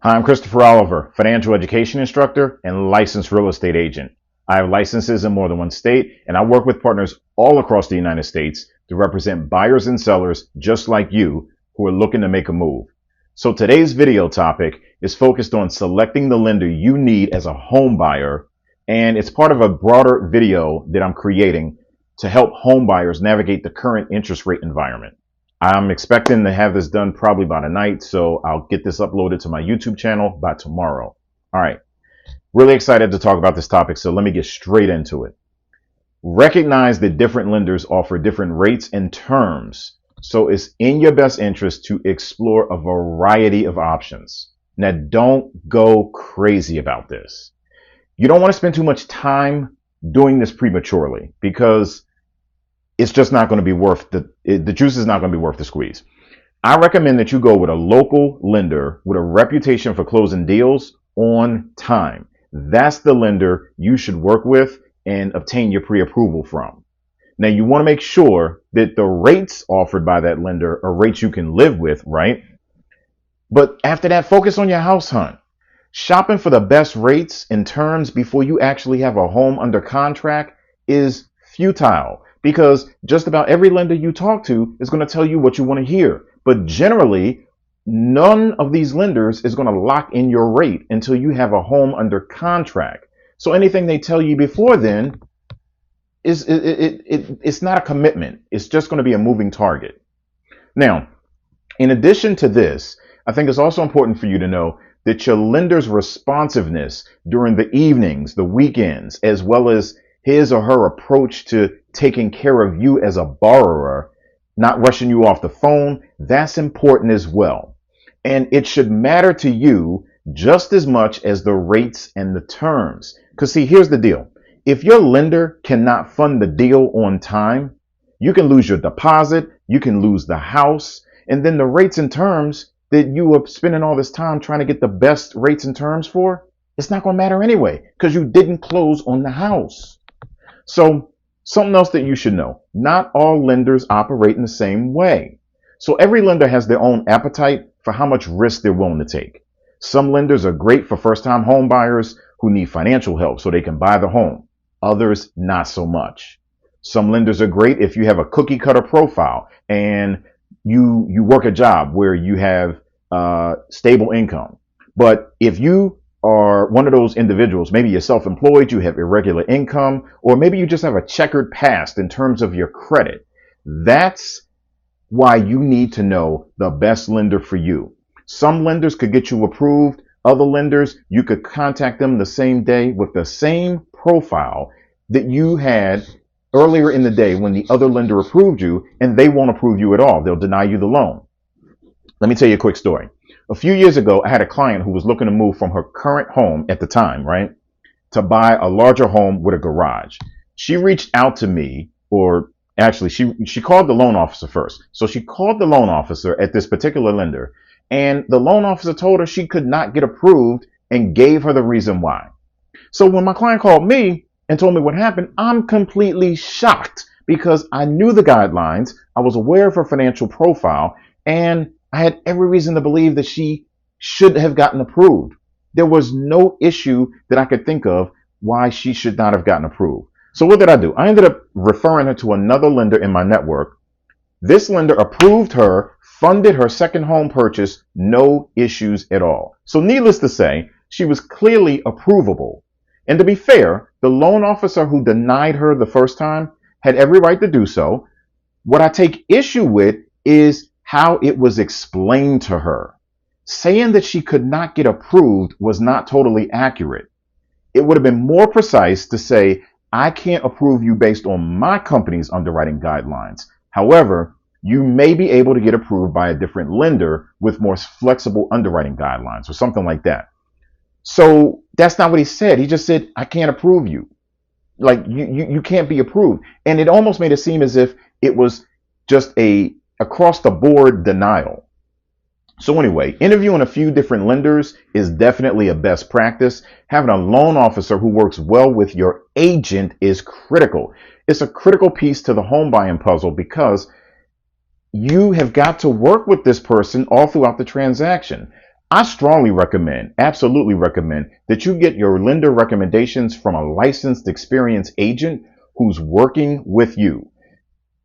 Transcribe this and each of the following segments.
Hi, I'm Christopher Oliver, financial education instructor and licensed real estate agent. I have licenses in more than one state, and I work with partners all across the United States to represent buyers and sellers just like you who are looking to make a move. So today's video topic is focused on selecting the lender you need as a home buyer, and it's part of a broader video that I'm creating to help home buyers navigate the current interest rate environment. I'm expecting to have this done probably by tonight, so I'll get this uploaded to my YouTube channel by tomorrow. All right, really excited to talk about this topic, so let me get straight into it. Recognize that different lenders offer different rates and terms, so it's in your best interest to explore a variety of options. Now, don't go crazy about this. You don't want to spend too much time doing this prematurely because it's just not going to be worth the juice is not going to be worth the squeeze. I recommend that you go with a local lender with a reputation for closing deals on time. That's the lender you should work with and obtain your pre-approval from. Now, you want to make sure that the rates offered by that lender are rates you can live with, right? But after that, focus on your house hunt. Shopping for the best rates and terms before you actually have a home under contract is futile, because just about every lender you talk to is going to tell you what you want to hear. But generally, none of these lenders is going to lock in your rate until you have a home under contract. So anything they tell you before then it's not a commitment. It's just going to be a moving target. Now, in addition to this, I think it's also important for you to know that your lender's responsiveness during the evenings, the weekends, as well as his or her approach to taking care of you as a borrower, not rushing you off the phone, that's important as well. And it should matter to you just as much as the rates and the terms. Because see, here's the deal. If your lender cannot fund the deal on time, you can lose your deposit, you can lose the house, and then the rates and terms that you are spending all this time trying to get the best rates and terms for, it's not going to matter anyway because you didn't close on the house. So something else that you should know, not all lenders operate in the same way. So every lender has their own appetite for how much risk they're willing to take. Some lenders are great for first-time home buyers who need financial help so they can buy the home. Others, not so much. Some lenders are great if you have a cookie cutter profile and you work a job where you have stable income. But if you are one of those individuals, maybe you're self-employed, you have irregular income, or maybe you just have a checkered past in terms of your credit, that's why you need to know the best lender for you. Some lenders could get you approved. Other lenders, you could contact them the same day with the same profile that you had earlier in the day when the other lender approved you, and they won't approve you at all. They'll deny you the loan. Let me tell you a quick story. A few years ago, I had a client who was looking to move from her current home at the time, right, to buy a larger home with a garage. She reached out to me, or actually she called the loan officer first. So she called the loan officer at this particular lender, and the loan officer told her she could not get approved and gave her the reason why. So when my client called me and told me what happened, I'm completely shocked because I knew the guidelines, I was aware of her financial profile, and I had every reason to believe that she should have gotten approved. There was no issue that I could think of why she should not have gotten approved. So what did I do? I ended up referring her to another lender in my network. This lender approved her, funded her second home purchase, no issues at all. So needless to say, she was clearly approvable. And to be fair, the loan officer who denied her the first time had every right to do so. What I take issue with is how it was explained to her. Saying that she could not get approved was not totally accurate. It would have been more precise to say, I can't approve you based on my company's underwriting guidelines. However, you may be able to get approved by a different lender with more flexible underwriting guidelines or something like that. So that's not what he said. He just said, I can't approve you. Like you can't be approved. And it almost made it seem as if it was just a across the board denial. So anyway, interviewing a few different lenders is definitely a best practice. Having a loan officer who works well with your agent is critical. It's a critical piece to the home buying puzzle because you have got to work with this person all throughout the transaction. I strongly recommend, absolutely recommend, that you get your lender recommendations from a licensed, experienced agent who's working with you.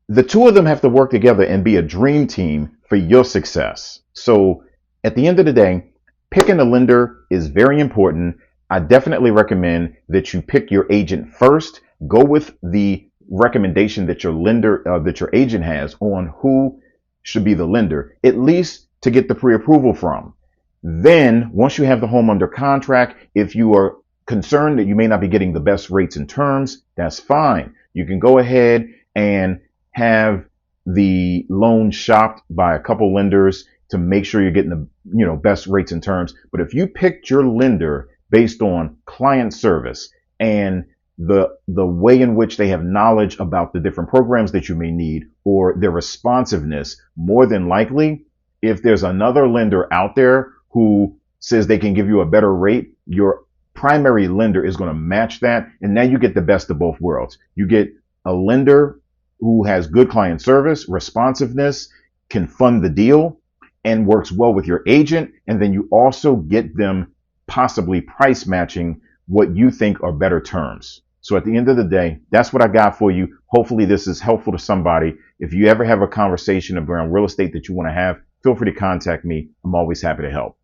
The two of them have to work together and be a dream team for your success. So at the end of the day, picking a lender is very important. I definitely recommend that you pick your agent first. Go with the recommendation that your lender, that your agent has on who should be the lender, at least to get the pre-approval from. Then, once you have the home under contract, if you are concerned that you may not be getting the best rates and terms, that's fine. You can go ahead and have the loan shopped by a couple lenders to make sure you're getting the best rates and terms. But if you picked your lender based on client service and the way in which they have knowledge about the different programs that you may need or their responsiveness, more than likely, if there's another lender out there who says they can give you a better rate, your primary lender is going to match that. And now you get the best of both worlds. You get a lender who has good client service, responsiveness, can fund the deal, and works well with your agent. And then you also get them possibly price matching what you think are better terms. So at the end of the day, that's what I got for you. Hopefully this is helpful to somebody. If you ever have a conversation around real estate that you want to have, feel free to contact me. I'm always happy to help.